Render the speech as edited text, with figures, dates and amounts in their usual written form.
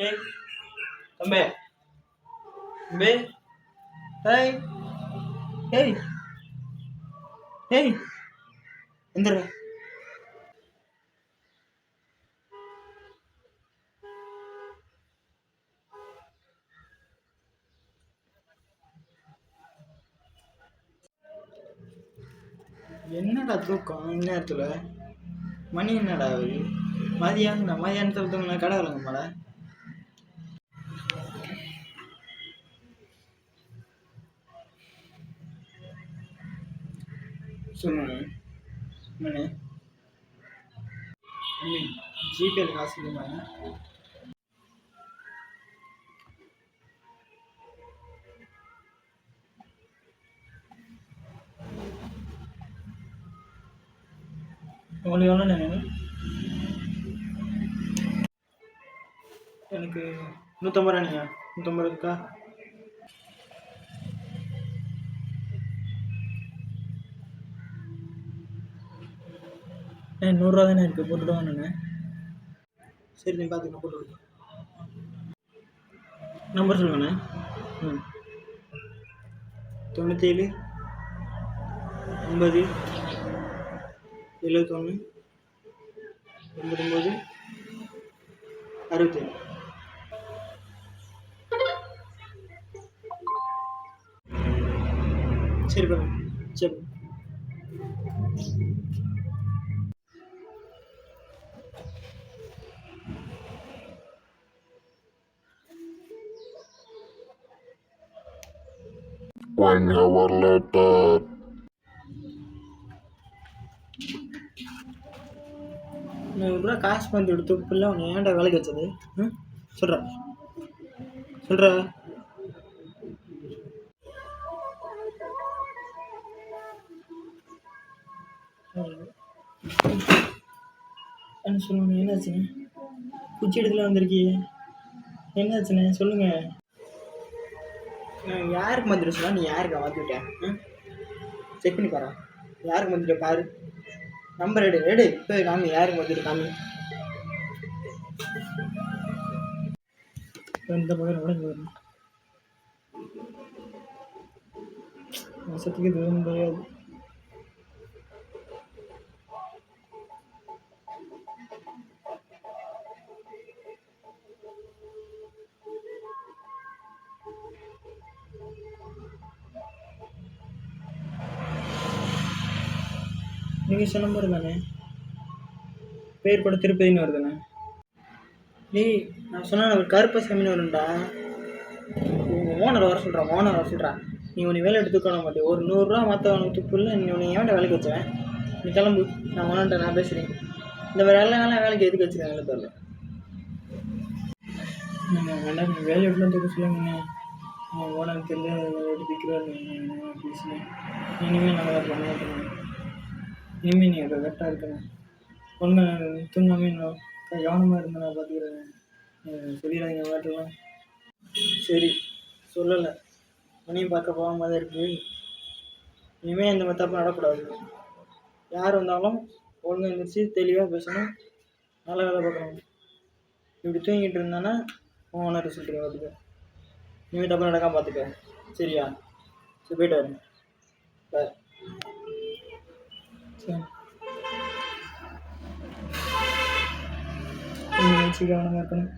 ஏய் தம்பி தம்பி ஏய் ஏய் ஏய் எந்திர என்னடா தூக்கம் இந்நேரத்தில் மணி என்னடா ஆகுது மதியானத்தில் தூங்கினா கடை விளங்க மேலே சொல்லுங்க மணி ஜிபேல காசு இல்லைங்க உங்களுக்கு எவ்வளோ நினைவு எனக்கு 150 ரூபா நீங்கள் 150 இருக்கா நூறுரூவா தானே இருக்குது போட்டுவிடுவாங்க நான் சரி நீ பார்த்துக்க போட்டு நம்பர் சொல்லுங்கண்ணே 97 50 71 89 67 சரி பாருங்க சரி One hour later. நூறுரூவா காசு வந்து எடுத்து ஃபுல்லாக உன்னை ஏன்டா வேலைக்கு வச்சது சொல்கிறா சொல்கிறா என்ன சொல்லுங்க என்னாச்சுண்ணே குச்சி இடத்துல வந்திருக்கீங்க என்னாச்சுண்ணே சொல்லுங்கள் யாருக்கு வந்துட்டு சொன்னா நீ யாருக்கு வந்துவிட்டேன் செக் பண்ணி பாரு யாருக்கு வந்துட்டு பாரு நம்பர் எடு இப்போ காமி யாருக்கு வந்துட்டு காமி இந்த பக்கம் உடஞ்சி வரும் வருஷத்துக்கு இது முடியாது நீங்கள் சொன்ன நம்பர் தானே பேர் கூட திருப்பதின்னு வருதுண்ணே நான் சொன்ன ஒரு கருப்பசாமின்னு வரும்டா உங்கள் ஓனர் வர சொல்கிறான் நீ உன்னை வேலை எடுத்துக்கொள்ள மாட்டேன் ஒரு 100 ரூபா மற்றவனுக்கு துப்புல நீ உன்னை ஏன்டா வேலைக்கு வச்சேன் நீ கிளம்பு நான் ஓனர்கிட்ட நான் பேசுகிறேன் இந்த மாதிரி எல்லாம் வேலைக்கு எதுக்கு வச்சுருக்கேன் தெரியல நீங்கள் வேண்டாம் நீங்கள் வேலை எடுத்துலாம் தூக்க சொல்லுங்கண்ணே ஓனர் தெரியல எடுத்துக்கிறாரு பேசுகிறேன் இனிமேல் நல்லா பண்ண மாட்டேங்க இனிமேல் நீ அதை கரெக்டாக இருக்கணும் ஒன்று தூங்காமே நான் கவனமாக இருந்து நான் பார்த்துக்கிறேன் சொல்லிடாதீங்க வாட்டெல்லாம் சரி சொல்லலை மணியும் பார்க்க போகாம தான் இருக்குது இனிமேல் இந்த மாதிரி தப்பு நடக்கூடாது யார் வந்தாலும் ஒழுங்காக எழுந்திரிச்சு தெளிவாக பேசணும் நல்ல வேலை பார்க்கணும் இப்படி தூங்கிட்டு இருந்தானா ஓனர் சொல்கிறீங்க பார்த்துக்க இனிமேல் தப்பு நடக்காமல் பார்த்துக்க சரியா சரி போய்ட்டு வரேன் பாய் சரி கவனமாக இருக்கணும்